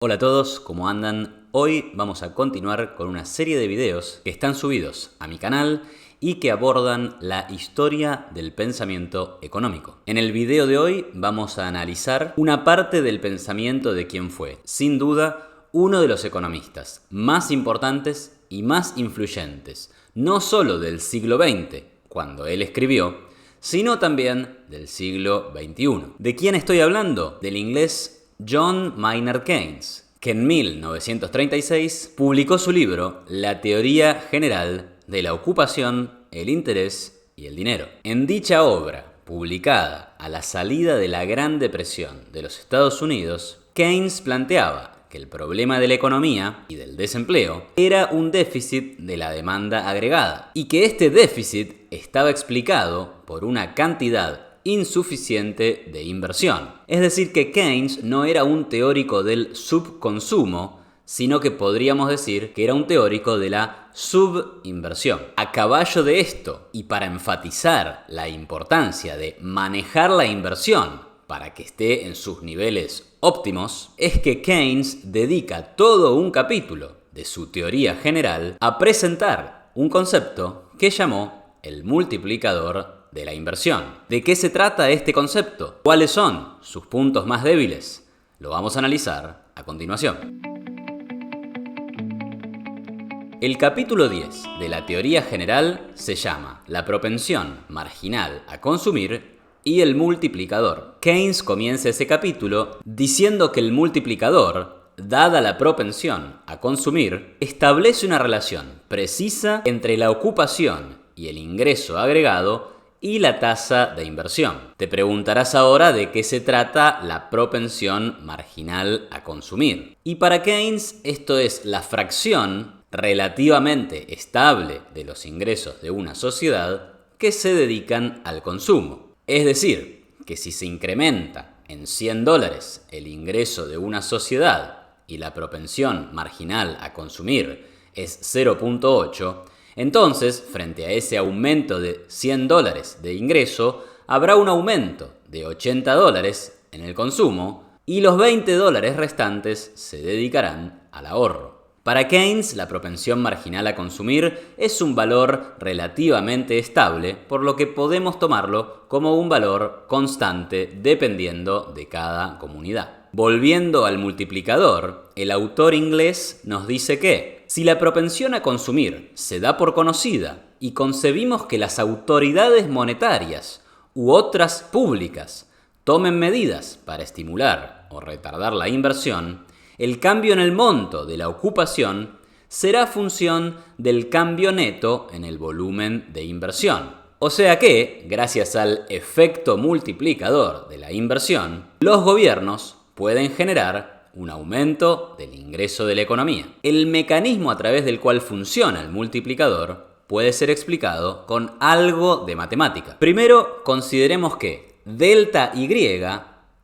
Hola a todos, ¿cómo andan? Hoy vamos a continuar con una serie de videos que están subidos a mi canal y que abordan la historia del pensamiento económico. En el video de hoy vamos a analizar una parte del pensamiento de quien fue, sin duda, uno de los economistas más importantes y más influyentes, no solo del siglo XX, cuando él escribió, sino también del siglo XXI. ¿De quién estoy hablando? Del inglés John Maynard Keynes, que en 1936 publicó su libro La teoría general de la ocupación, el interés y el dinero. En dicha obra, publicada a la salida de la Gran Depresión de los Estados Unidos, Keynes planteaba que el problema de la economía y del desempleo era un déficit de la demanda agregada y que este déficit estaba explicado por una cantidad insuficiente de inversión. Es decir, que Keynes no era un teórico del subconsumo, sino que podríamos decir que era un teórico de la subinversión. A caballo de esto, y para enfatizar la importancia de manejar la inversión para que esté en sus niveles óptimos, es que Keynes dedica todo un capítulo de su teoría general a presentar un concepto que llamó el multiplicador de la inversión. ¿De qué se trata este concepto? ¿Cuáles son sus puntos más débiles? Lo vamos a analizar a continuación. El capítulo 10 de la teoría general se llama La propensión marginal a consumir y el multiplicador. Keynes comienza ese capítulo diciendo que el multiplicador, dada la propensión a consumir, establece una relación precisa entre la ocupación y el ingreso agregado y la tasa de inversión. Te preguntarás ahora de qué se trata la propensión marginal a consumir. Y para Keynes esto es la fracción relativamente estable de los ingresos de una sociedad que se dedican al consumo. Es decir, que si se incrementa en $100 el ingreso de una sociedad y la propensión marginal a consumir es 0.8, entonces, frente a ese aumento de $100 de ingreso, habrá un aumento de $80 en el consumo y los $20 restantes se dedicarán al ahorro. Para Keynes, la propensión marginal a consumir es un valor relativamente estable, por lo que podemos tomarlo como un valor constante dependiendo de cada comunidad. Volviendo al multiplicador, el autor inglés nos dice que si la propensión a consumir se da por conocida y concebimos que las autoridades monetarias u otras públicas tomen medidas para estimular o retardar la inversión, el cambio en el monto de la ocupación será función del cambio neto en el volumen de inversión. O sea que, gracias al efecto multiplicador de la inversión, los gobiernos pueden generar un aumento del ingreso de la economía. El mecanismo a través del cual funciona el multiplicador puede ser explicado con algo de matemática. Primero, consideremos que delta Y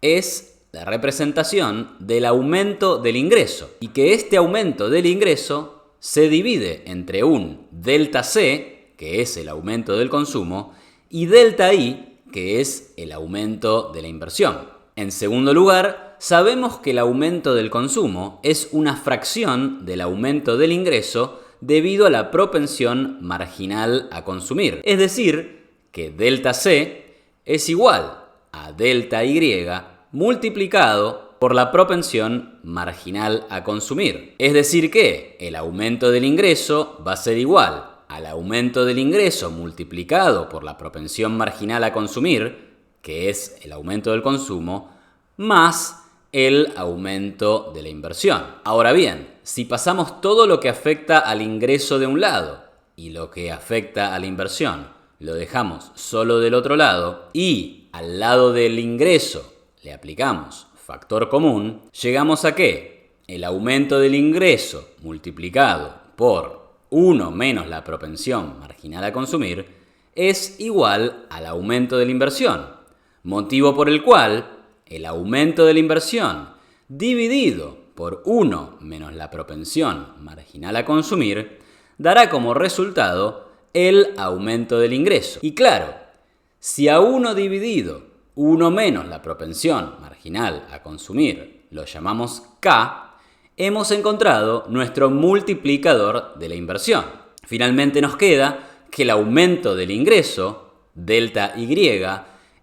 es la representación del aumento del ingreso y que este aumento del ingreso se divide entre un delta C, que es el aumento del consumo, y delta I, que es el aumento de la inversión. En segundo lugar, sabemos que el aumento del consumo es una fracción del aumento del ingreso debido a la propensión marginal a consumir. Es decir, que delta C es igual a delta Y multiplicado por la propensión marginal a consumir. Es decir que el aumento del ingreso va a ser igual al aumento del ingreso multiplicado por la propensión marginal a consumir, que es el aumento del consumo, más el aumento de la inversión. Ahora bien, si pasamos todo lo que afecta al ingreso de un lado y lo que afecta a la inversión lo dejamos solo del otro lado y al lado del ingreso le aplicamos factor común, llegamos a que el aumento del ingreso multiplicado por 1 menos la propensión marginal a consumir es igual al aumento de la inversión, motivo por el cual el aumento de la inversión dividido por 1 menos la propensión marginal a consumir dará como resultado el aumento del ingreso. Y claro, si a 1 dividido 1 menos la propensión marginal a consumir lo llamamos K, hemos encontrado nuestro multiplicador de la inversión. Finalmente nos queda que el aumento del ingreso, delta Y,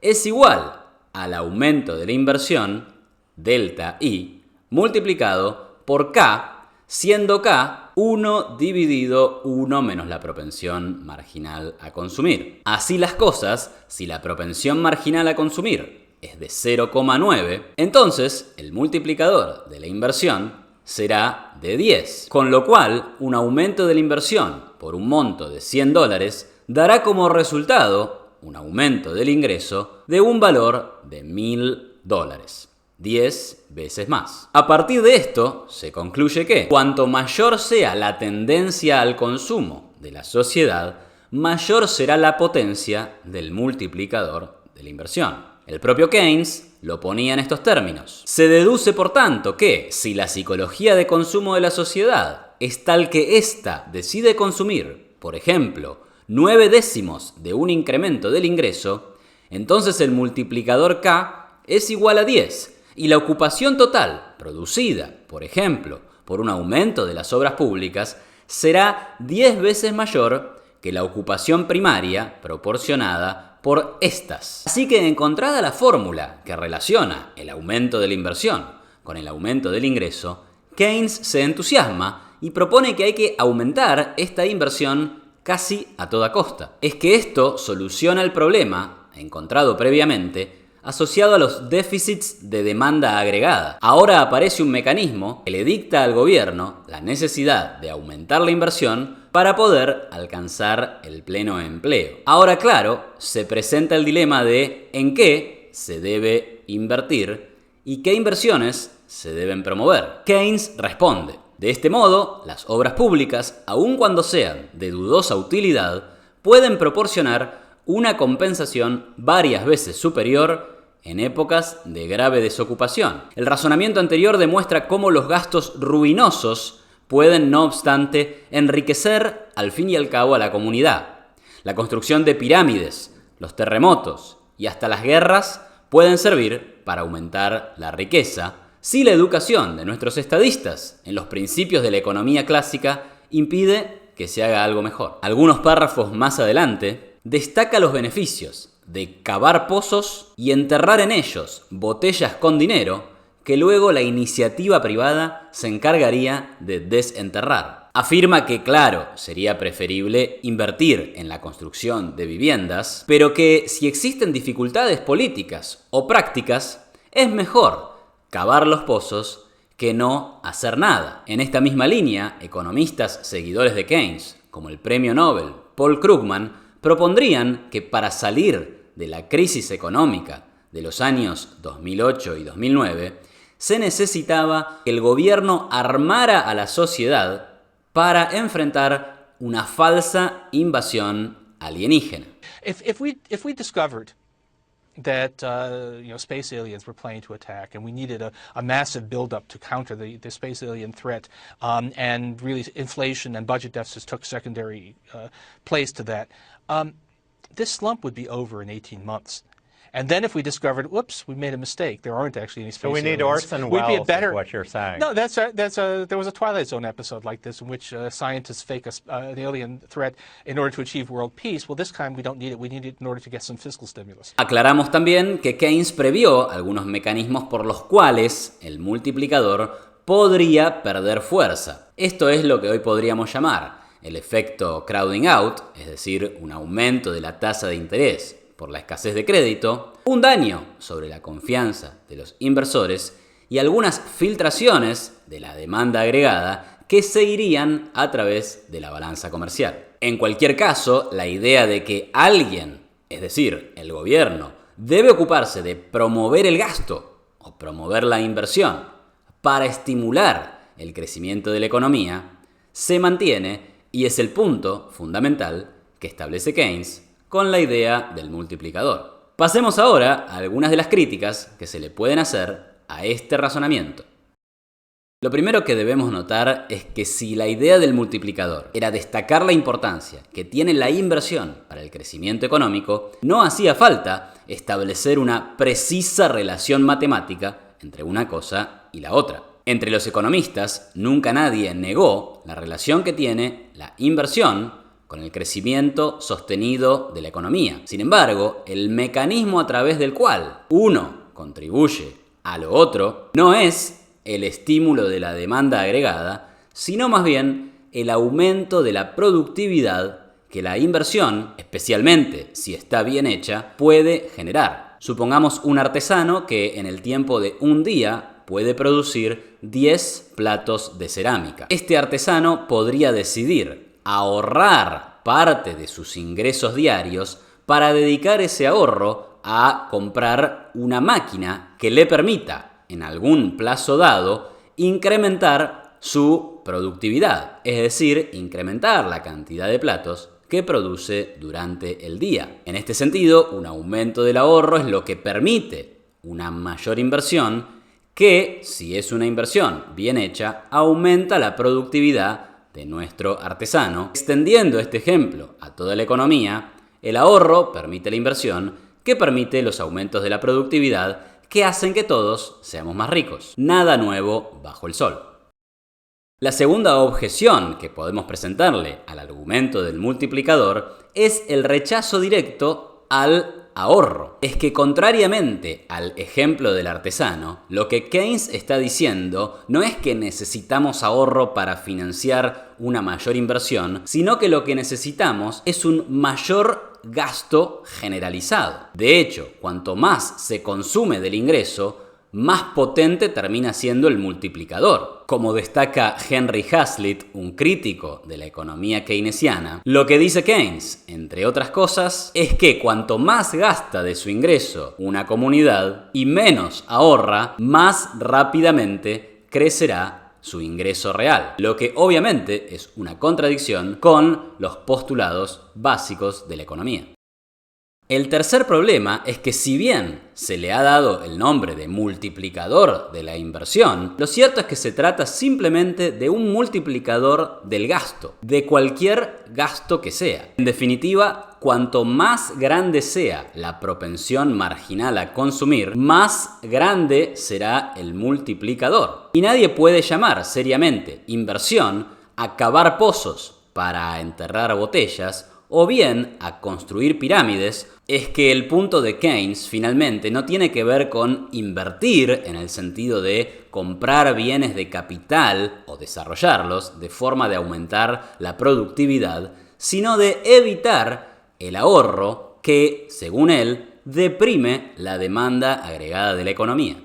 es igual al aumento de la inversión, delta I, multiplicado por K, siendo K 1 dividido 1 menos la propensión marginal a consumir. Así las cosas, si la propensión marginal a consumir es de 0,9, entonces el multiplicador de la inversión será de 10, con lo cual un aumento de la inversión por un monto de $100 dará como resultado un aumento del ingreso de un valor de $1.000, 10 veces más. A partir de esto, se concluye que cuanto mayor sea la tendencia al consumo de la sociedad, mayor será la potencia del multiplicador de la inversión. El propio Keynes lo ponía en estos términos. Se deduce, por tanto, que si la psicología de consumo de la sociedad es tal que ésta decide consumir, por ejemplo, 9 décimos de un incremento del ingreso, entonces el multiplicador K es igual a 10 y la ocupación total producida, por ejemplo, por un aumento de las obras públicas, será 10 veces mayor que la ocupación primaria proporcionada por estas. Así que, encontrada la fórmula que relaciona el aumento de la inversión con el aumento del ingreso, Keynes se entusiasma y propone que hay que aumentar esta inversión casi a toda costa. Es que esto soluciona el problema encontrado previamente asociado a los déficits de demanda agregada. Ahora aparece un mecanismo que le dicta al gobierno la necesidad de aumentar la inversión para poder alcanzar el pleno empleo. Ahora, claro, se presenta el dilema de en qué se debe invertir y qué inversiones se deben promover. Keynes responde: de este modo, las obras públicas, aun cuando sean de dudosa utilidad, pueden proporcionar una compensación varias veces superior en épocas de grave desocupación. El razonamiento anterior demuestra cómo los gastos ruinosos pueden, no obstante, enriquecer al fin y al cabo a la comunidad. La construcción de pirámides, los terremotos y hasta las guerras pueden servir para aumentar la riqueza si la educación de nuestros estadistas en los principios de la economía clásica impide que se haga algo mejor. Algunos párrafos más adelante destaca los beneficios de cavar pozos y enterrar en ellos botellas con dinero que luego la iniciativa privada se encargaría de desenterrar. Afirma que, claro, sería preferible invertir en la construcción de viviendas, pero que si existen dificultades políticas o prácticas, es mejor cavar los pozos que no hacer nada. En esta misma línea, economistas seguidores de Keynes, como el premio Nobel Paul Krugman, propondrían que para salir de la crisis económica de los años 2008 y 2009, se necesitaba que el gobierno armara a la sociedad para enfrentar una falsa invasión alienígena. If we discovered that space aliens were planning to attack, and we needed a massive buildup to counter the space alien threat, and really inflation and budget deficits took secondary place to that, this slump would be over in 18 months. And then if we discovered, whoops, we made a mistake, there aren't actually any space aliens. So we need Orson Welles, is what you're saying. No, there was a Twilight Zone episode like this in which scientists fake an alien threat in order to achieve world peace. Well, this time we don't need it. We need it in order to get some fiscal stimulus. Aclaramos también que Keynes previó algunos mecanismos por los cuales el multiplicador podría perder fuerza. Esto es lo que hoy podríamos llamar el efecto crowding out, es decir, un aumento de la tasa de interés por la escasez de crédito, un daño sobre la confianza de los inversores y algunas filtraciones de la demanda agregada que seguirían a través de la balanza comercial. En cualquier caso, la idea de que alguien, es decir, el gobierno, debe ocuparse de promover el gasto o promover la inversión para estimular el crecimiento de la economía, se mantiene y es el punto fundamental que establece Keynes con la idea del multiplicador. Pasemos ahora a algunas de las críticas que se le pueden hacer a este razonamiento. Lo primero que debemos notar es que si la idea del multiplicador era destacar la importancia que tiene la inversión para el crecimiento económico, no hacía falta establecer una precisa relación matemática entre una cosa y la otra. Entre los economistas, nunca nadie negó la relación que tiene la inversión con el crecimiento sostenido de la economía. Sin embargo, el mecanismo a través del cual uno contribuye a lo otro no es el estímulo de la demanda agregada, sino más bien el aumento de la productividad que la inversión, especialmente si está bien hecha, puede generar. Supongamos un artesano que en el tiempo de un día puede producir 10 platos de cerámica. Este artesano podría decidir ahorrar parte de sus ingresos diarios para dedicar ese ahorro a comprar una máquina que le permita, en algún plazo dado, incrementar su productividad, es decir, incrementar la cantidad de platos que produce durante el día. En este sentido, un aumento del ahorro es lo que permite una mayor inversión que, si es una inversión bien hecha, aumenta la productividad de nuestro artesano. Extendiendo este ejemplo a toda la economía, el ahorro permite la inversión, que permite los aumentos de la productividad, que hacen que todos seamos más ricos. Nada nuevo bajo el sol. La segunda objeción que podemos presentarle al argumento del multiplicador es el rechazo directo al ahorro. Es que, contrariamente al ejemplo del artesano, lo que Keynes está diciendo no es que necesitamos ahorro para financiar una mayor inversión, sino que lo que necesitamos es un mayor gasto generalizado. De hecho, cuanto más se consume del ingreso, más potente termina siendo el multiplicador. Como destaca Henry Hazlitt, un crítico de la economía keynesiana, lo que dice Keynes, entre otras cosas, es que cuanto más gasta de su ingreso una comunidad y menos ahorra, más rápidamente crecerá su ingreso real, lo que obviamente es una contradicción con los postulados básicos de la economía. El tercer problema es que, si bien se le ha dado el nombre de multiplicador de la inversión, lo cierto es que se trata simplemente de un multiplicador del gasto, de cualquier gasto que sea. En definitiva, cuanto más grande sea la propensión marginal a consumir, más grande será el multiplicador. Y nadie puede llamar seriamente inversión a cavar pozos para enterrar botellas o bien a construir pirámides. Es que el punto de Keynes finalmente no tiene que ver con invertir en el sentido de comprar bienes de capital o desarrollarlos de forma de aumentar la productividad, sino de evitar el ahorro que, según él, deprime la demanda agregada de la economía.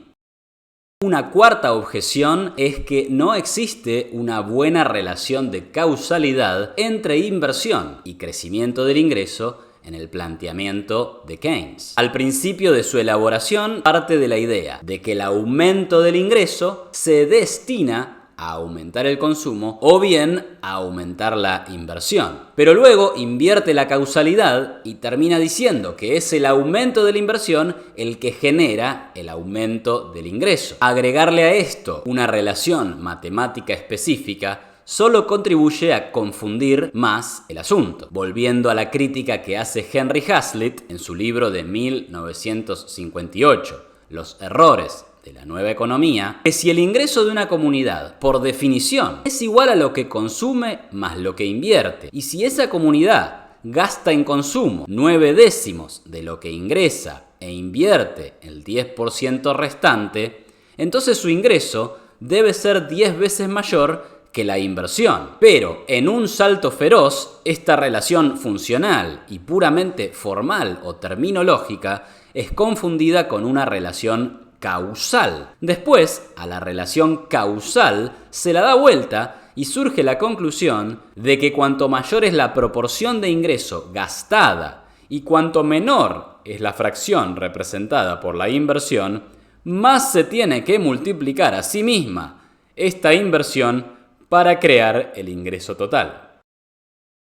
Una cuarta objeción es que no existe una buena relación de causalidad entre inversión y crecimiento del ingreso en el planteamiento de Keynes. Al principio de su elaboración parte de la idea de que el aumento del ingreso se destina a aumentar el consumo o bien a aumentar la inversión. Pero luego invierte la causalidad y termina diciendo que es el aumento de la inversión el que genera el aumento del ingreso. Agregarle a esto una relación matemática específica solo contribuye a confundir más el asunto. Volviendo a la crítica que hace Henry Hazlitt en su libro de 1958, Los errores de la nueva economía, que si el ingreso de una comunidad, por definición, es igual a lo que consume más lo que invierte, y si esa comunidad gasta en consumo 9/10 de lo que ingresa e invierte el 10% restante, entonces su ingreso debe ser 10 veces mayor que la inversión. Pero en un salto feroz, esta relación funcional y puramente formal o terminológica es confundida con una relación causal. Después, a la relación causal se la da vuelta y surge la conclusión de que cuanto mayor es la proporción de ingreso gastada y cuanto menor es la fracción representada por la inversión, más se tiene que multiplicar a sí misma esta inversión para crear el ingreso total.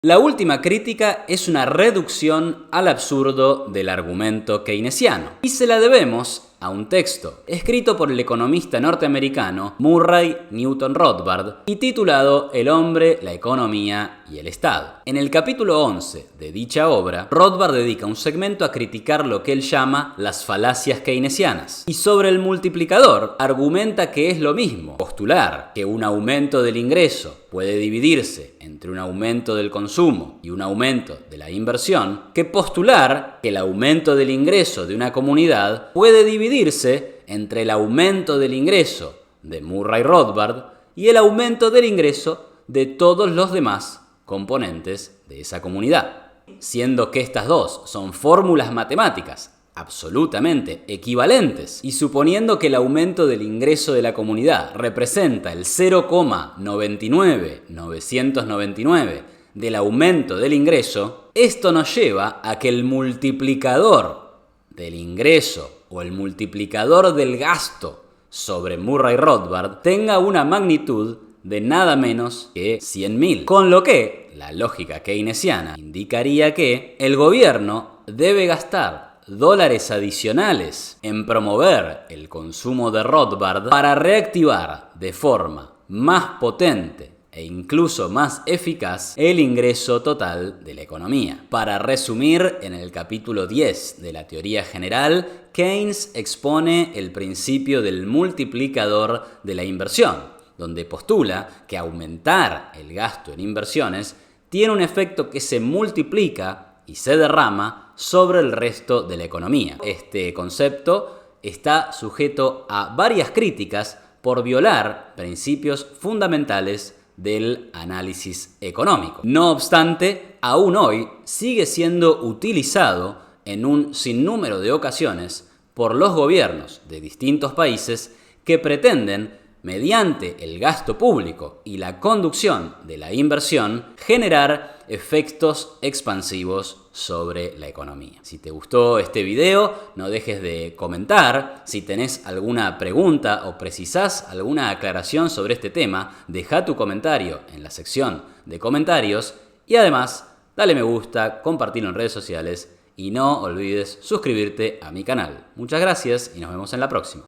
La última crítica es una reducción al absurdo del argumento keynesiano, y se la debemos a un texto escrito por el economista norteamericano Murray Newton Rothbard y titulado El hombre, la economía y el Estado. En el capítulo 11 de dicha obra, Rothbard dedica un segmento a criticar lo que él llama las falacias keynesianas. Y sobre el multiplicador, argumenta que es lo mismo postular que un aumento del ingreso puede dividirse entre un aumento del consumo y un aumento de la inversión, que postular que el aumento del ingreso de una comunidad puede dividirse entre el aumento del ingreso de Murray Rothbard y el aumento del ingreso de todos los demás componentes de esa comunidad. Siendo que estas dos son fórmulas matemáticas absolutamente equivalentes y suponiendo que el aumento del ingreso de la comunidad representa el 0,99999 del aumento del ingreso, esto nos lleva a que el multiplicador del ingreso o el multiplicador del gasto sobre Murray Rothbard tenga una magnitud de nada menos que 100.000. Con lo que la lógica keynesiana indicaría que el gobierno debe gastar dólares adicionales en promover el consumo de Rothbard para reactivar de forma más potente e incluso más eficaz el ingreso total de la economía. Para resumir, en el capítulo 10 de la teoría general, Keynes expone el principio del multiplicador de la inversión, donde postula que aumentar el gasto en inversiones tiene un efecto que se multiplica y se derrama sobre el resto de la economía. Este concepto está sujeto a varias críticas por violar principios fundamentales del análisis económico. No obstante, aún hoy sigue siendo utilizado en un sinnúmero de ocasiones por los gobiernos de distintos países que pretenden, mediante el gasto público y la conducción de la inversión, generar efectos expansivos sobre la economía. Si te gustó este video, no dejes de comentar. Si tenés alguna pregunta o precisás alguna aclaración sobre este tema, deja tu comentario en la sección de comentarios y además dale me gusta, compartilo en redes sociales y no olvides suscribirte a mi canal. Muchas gracias y nos vemos en la próxima.